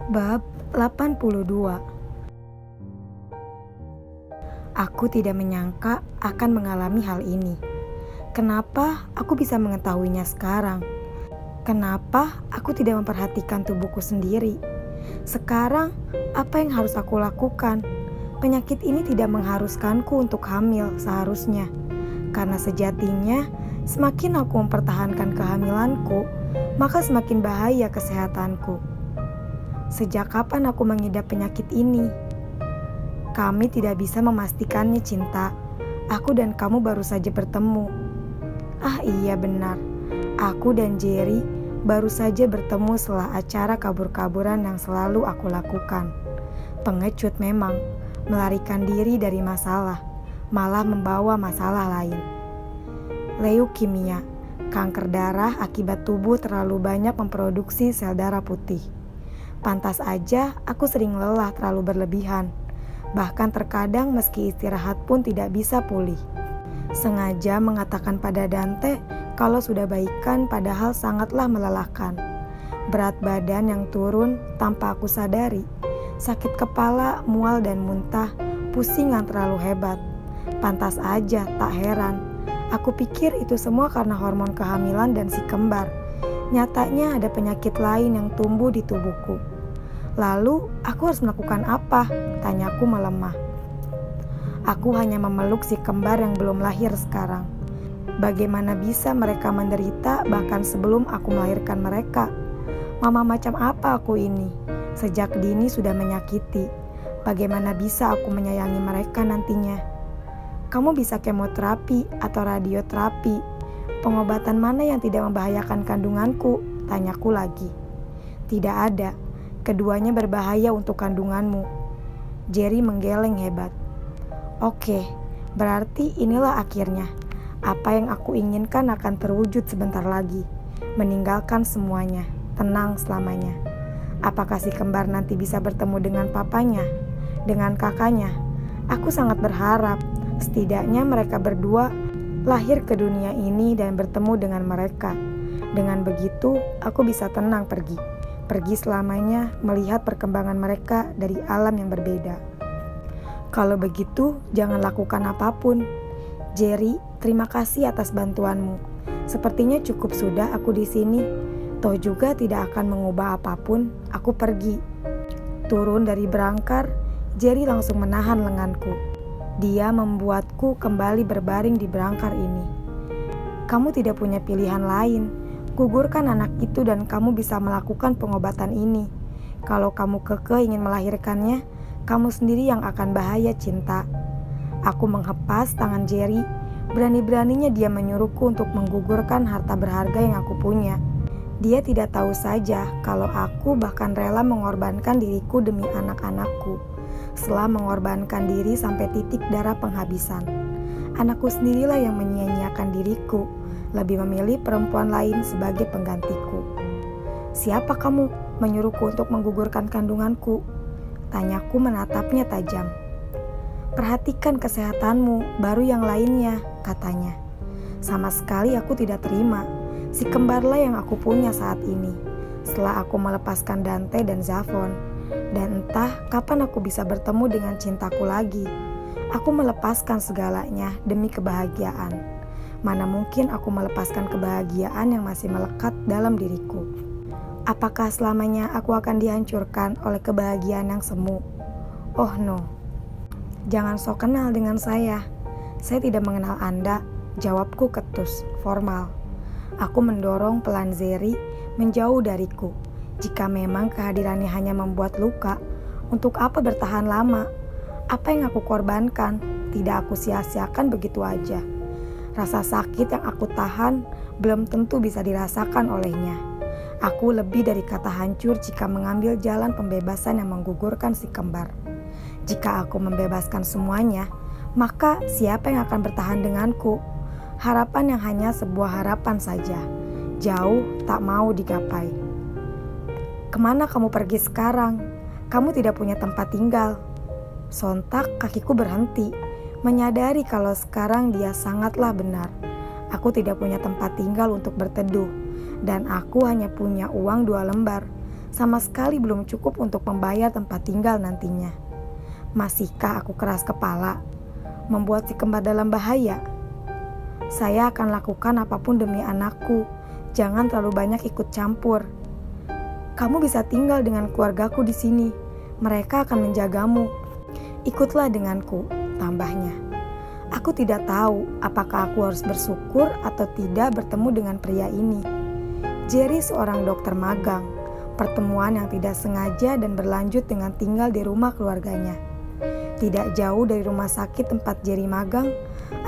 Bab 82. Aku tidak menyangka akan mengalami hal ini. Kenapa aku bisa mengetahuinya sekarang? Kenapa aku tidak memperhatikan tubuhku sendiri? Sekarang, apa yang harus aku lakukan? Penyakit ini tidak mengharuskanku untuk hamil seharusnya. Karena sejatinya, semakin aku mempertahankan kehamilanku, maka semakin bahaya kesehatanku. Sejak kapan aku mengidap penyakit ini? Kami tidak bisa memastikannya, Cinta. Aku dan kamu baru saja bertemu. Ah iya benar, aku dan Jerry baru saja bertemu setelah acara kabur-kaburan yang selalu aku lakukan. Pengecut memang, melarikan diri dari masalah, malah membawa masalah lain. Leukemia, kanker darah akibat tubuh terlalu banyak memproduksi sel darah putih. Pantas aja aku sering lelah terlalu berlebihan. Bahkan terkadang meski istirahat pun tidak bisa pulih. Sengaja mengatakan pada Dante kalau sudah baikan padahal sangatlah melelahkan. Berat badan yang turun tanpa aku sadari. Sakit kepala, mual dan muntah, pusing yang terlalu hebat. Pantas aja, tak heran. Aku pikir itu semua karena hormon kehamilan dan si kembar. Nyatanya ada penyakit lain yang tumbuh di tubuhku. Lalu, aku harus melakukan apa? Tanyaku melemah. Aku hanya memeluk si kembar yang belum lahir sekarang. Bagaimana bisa mereka menderita bahkan sebelum aku melahirkan mereka? Mama macam apa aku ini? Sejak dini sudah menyakiti. Bagaimana bisa aku menyayangi mereka nantinya? Kamu bisa kemoterapi atau radioterapi. Pengobatan mana yang tidak membahayakan kandunganku? Tanyaku lagi. Tidak ada. Keduanya berbahaya untuk kandunganmu. Jerry menggeleng hebat. Oke, berarti inilah akhirnya. Apa yang aku inginkan akan terwujud sebentar lagi. Meninggalkan semuanya, tenang selamanya. Apakah si kembar nanti bisa bertemu dengan papanya? Dengan kakaknya? Aku sangat berharap, setidaknya mereka berdua lahir ke dunia ini dan bertemu dengan mereka. Dengan begitu, aku bisa tenang pergi selamanya melihat perkembangan mereka dari alam yang berbeda. Kalau begitu, jangan lakukan apapun. Jerry, terima kasih atas bantuanmu. Sepertinya cukup sudah aku di sini. Toh juga tidak akan mengubah apapun, aku pergi. Turun dari berangkar, Jerry langsung menahan lenganku. Dia membuatku kembali berbaring di berangkar ini. Kamu tidak punya pilihan lain. Gugurkan anak itu dan kamu bisa melakukan pengobatan ini. Kalau kamu kekeh ingin melahirkannya, kamu sendiri yang akan bahaya, Cinta. Aku menghempas tangan Jerry. Berani-beraninya dia menyuruhku untuk menggugurkan harta berharga yang aku punya. Dia tidak tahu saja kalau aku bahkan rela mengorbankan diriku demi anak-anakku. Setelah mengorbankan diri sampai titik darah penghabisan. Anakku sendirilah yang menyia-nyiakan diriku, lebih memilih perempuan lain sebagai penggantiku. Siapa kamu menyuruhku untuk menggugurkan kandunganku? Tanyaku menatapnya tajam. Perhatikan kesehatanmu, baru yang lainnya, katanya. Sama sekali aku tidak terima. Si kembarlah yang aku punya saat ini. Setelah aku melepaskan Dante dan Zavon. Dan entah kapan aku bisa bertemu dengan cintaku lagi. Aku melepaskan segalanya demi kebahagiaan. Mana mungkin aku melepaskan kebahagiaan yang masih melekat dalam diriku. Apakah selamanya aku akan dihancurkan oleh kebahagiaan yang semu? Oh no. Jangan sok kenal dengan saya. Saya tidak mengenal Anda. Jawabku ketus, formal. Aku mendorong pelan Jerry menjauh dariku. Jika memang kehadirannya hanya membuat luka, untuk apa bertahan lama? Apa yang aku korbankan, tidak aku sia-siakan begitu aja. Rasa sakit yang aku tahan belum tentu bisa dirasakan olehnya. Aku lebih dari kata hancur jika mengambil jalan pembebasan yang menggugurkan si kembar. Jika aku membebaskan semuanya, maka siapa yang akan bertahan denganku? Harapan yang hanya sebuah harapan saja, jauh tak mau digapai. Kemana kamu pergi sekarang? Kamu tidak punya tempat tinggal. Sontak kakiku berhenti, menyadari kalau sekarang dia sangatlah benar. Aku tidak punya tempat tinggal untuk berteduh, dan aku hanya punya uang 2 lembar. sama sekali belum cukup untuk membayar tempat tinggal nantinya. Masihkah aku keras kepala, membuat si kembar dalam bahaya? Saya akan lakukan apapun demi anakku. Jangan terlalu banyak ikut campur. Kamu bisa tinggal dengan keluargaku di sini. Mereka akan menjagamu. Ikutlah denganku, tambahnya. Aku tidak tahu apakah aku harus bersyukur atau tidak bertemu dengan pria ini. Jerry seorang dokter magang. Pertemuan yang tidak sengaja dan berlanjut dengan tinggal di rumah keluarganya. Tidak jauh dari rumah sakit tempat Jerry magang,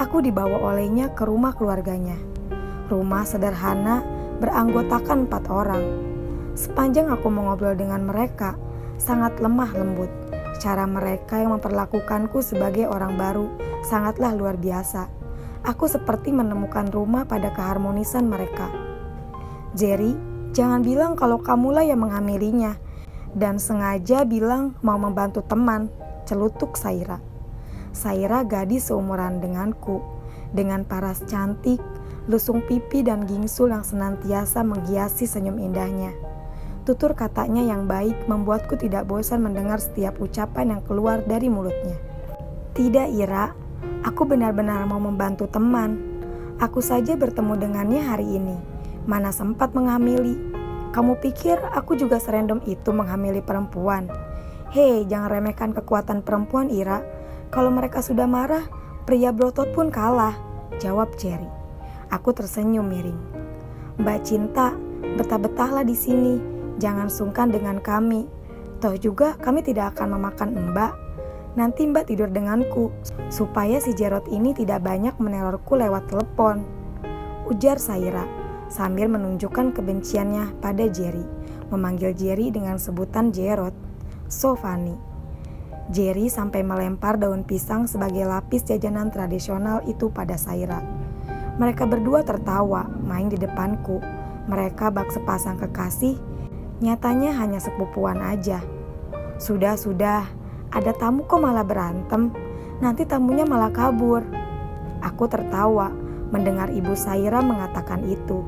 aku dibawa olehnya ke rumah keluarganya. Rumah sederhana beranggotakan 4 orang. Sepanjang aku mengobrol dengan mereka, sangat lemah lembut. Cara mereka yang memperlakukanku sebagai orang baru sangatlah luar biasa. Aku seperti menemukan rumah pada keharmonisan mereka. Jerry, jangan bilang kalau kamulah yang menghamilinya. Dan sengaja bilang mau membantu teman, celutuk Saira. Saira gadis seumuran denganku, dengan paras cantik, lusung pipi dan gingsul yang senantiasa menghiasi senyum indahnya. Tutur katanya yang baik membuatku tidak bosan mendengar setiap ucapan yang keluar dari mulutnya. Tidak, Ira, aku benar-benar mau membantu teman. Aku saja bertemu dengannya hari ini. Mana sempat menghamili. Kamu pikir aku juga serandom itu menghamili perempuan? Hei, jangan remehkan kekuatan perempuan, Ira. Kalau mereka sudah marah, pria berotot pun kalah, jawab Jerry. Aku tersenyum miring. Mbak Cinta, betah-betahlah di sini. Jangan sungkan dengan kami. Toh juga kami tidak akan memakan Mbak. Nanti Mbak tidur denganku, supaya si Jerot ini tidak banyak menerorku lewat telepon, ujar Saira, sambil menunjukkan kebenciannya pada Jerry, memanggil Jerry dengan sebutan Jerot. So funny. Jerry sampai melempar daun pisang sebagai lapis jajanan tradisional itu pada Saira. Mereka berdua tertawa, main di depanku. Mereka bak sepasang kekasih, nyatanya hanya sepupuan aja. Sudah, ada tamu kok malah berantem. Nanti tamunya malah kabur. Aku tertawa mendengar ibu Saira mengatakan itu.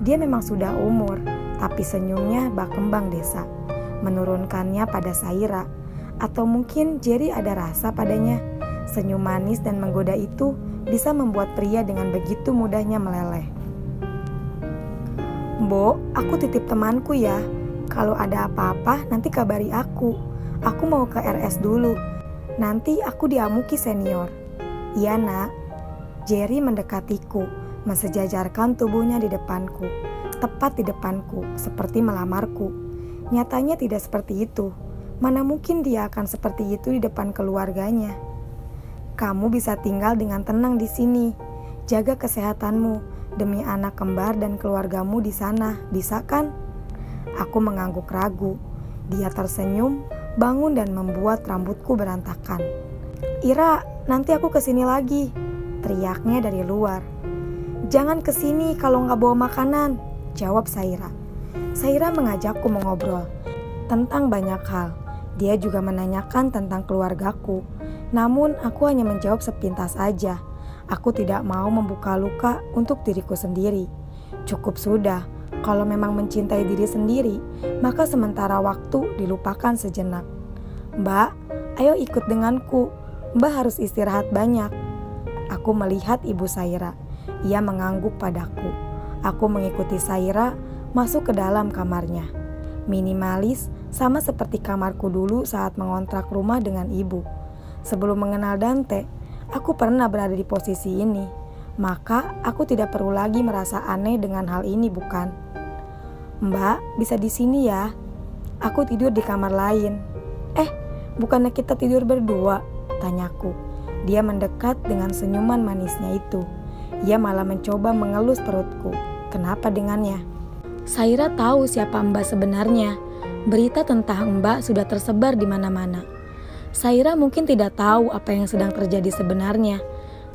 Dia memang sudah umur, tapi senyumnya bak kembang desa. Menurunkannya pada Saira. Atau mungkin Jerry ada rasa padanya. Senyum manis dan menggoda itu bisa membuat pria dengan begitu mudahnya meleleh. Mbok, aku titip temanku ya. Kalau ada apa-apa nanti kabari aku. Aku mau ke RS dulu. Nanti aku diamuki senior. Iya nak. Jerry mendekatiku, mensejajarkan tubuhnya di depanku. Tepat di depanku, seperti melamarku. Nyatanya tidak seperti itu. Mana mungkin dia akan seperti itu di depan keluarganya. Kamu bisa tinggal dengan tenang di sini. Jaga kesehatanmu demi anak kembar dan keluargamu di sana, bisa kan? Aku mengangguk ragu. Dia tersenyum, bangun dan membuat rambutku berantakan. Ira, nanti aku kesini lagi, teriaknya dari luar. Jangan kesini kalau nggak bawa makanan, jawab Saira. Saira mengajakku mengobrol tentang banyak hal. Dia juga menanyakan tentang keluargaku. Namun aku hanya menjawab sepintas saja. Aku tidak mau membuka luka untuk diriku sendiri. Cukup sudah. Kalau memang mencintai diri sendiri, maka sementara waktu dilupakan sejenak. Mbak, ayo ikut denganku. Mbak harus istirahat banyak. Aku melihat ibu Saira. Ia mengangguk padaku. Aku mengikuti Saira masuk ke dalam kamarnya. Minimalis, sama seperti kamarku dulu saat mengontrak rumah dengan ibu. Sebelum mengenal Dante, aku pernah berada di posisi ini. Maka aku tidak perlu lagi merasa aneh dengan hal ini, bukan? Mbak, bisa di sini ya? Aku tidur di kamar lain. Bukannya kita tidur berdua? Tanyaku. Dia mendekat dengan senyuman manisnya itu. Ia malah mencoba mengelus perutku. Kenapa dengannya? Saira tahu siapa Mbak sebenarnya. Berita tentang Mbak sudah tersebar di mana-mana. Saira mungkin tidak tahu apa yang sedang terjadi sebenarnya.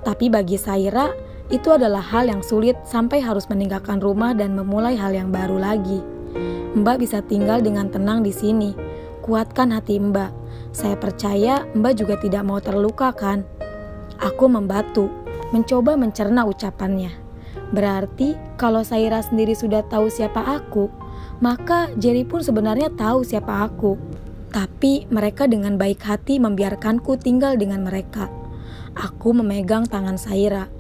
Tapi bagi Saira, itu adalah hal yang sulit sampai harus meninggalkan rumah dan memulai hal yang baru lagi. Mbak bisa tinggal dengan tenang di sini. Kuatkan hati Mbak. Saya percaya Mbak juga tidak mau terluka kan? Aku membatu, mencoba mencerna ucapannya. Berarti kalau Saira sendiri sudah tahu siapa aku, Maka Jerry pun sebenarnya tahu siapa aku. Tapi mereka dengan baik hati membiarkanku tinggal dengan mereka. Aku memegang tangan Saira.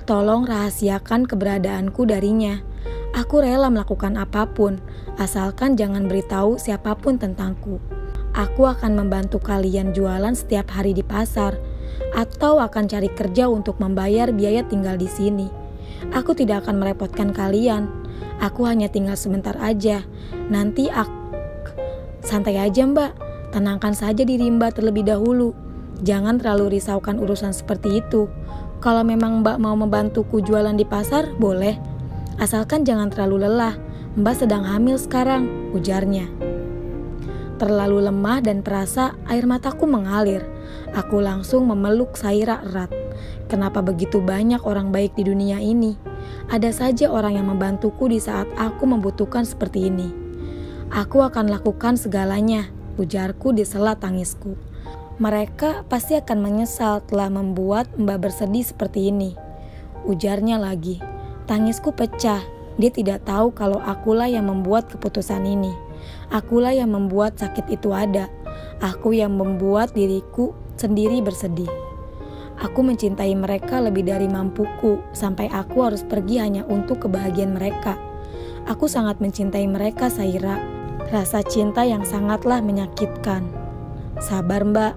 Tolong rahasiakan keberadaanku darinya. Aku rela melakukan apapun, asalkan jangan beritahu siapapun tentangku. Aku akan membantu kalian jualan setiap hari di pasar, atau akan cari kerja untuk membayar biaya tinggal di sini. Aku tidak akan merepotkan kalian. Aku hanya tinggal sebentar aja. Nanti santai aja mbak, tenangkan saja diri mbak terlebih dahulu. Jangan terlalu risaukan urusan seperti itu. Kalau memang mbak mau membantuku jualan di pasar, boleh. Asalkan jangan terlalu lelah, mbak sedang hamil sekarang, ujarnya. Terlalu lemah dan terasa air mataku mengalir. Aku langsung memeluk Saira erat. Kenapa begitu banyak orang baik di dunia ini? Ada saja orang yang membantuku di saat aku membutuhkan seperti ini. Aku akan lakukan segalanya, ujarku di sela tangisku. Mereka pasti akan menyesal telah membuat mbak bersedih seperti ini, ujarnya lagi. Tangisku pecah. Dia tidak tahu kalau akulah yang membuat keputusan ini. Akulah yang membuat sakit itu ada. Aku yang membuat diriku sendiri bersedih. Aku mencintai mereka lebih dari mampuku, sampai aku harus pergi hanya untuk kebahagiaan mereka. Aku sangat mencintai mereka, Saira. Rasa cinta yang sangatlah menyakitkan. Sabar mbak,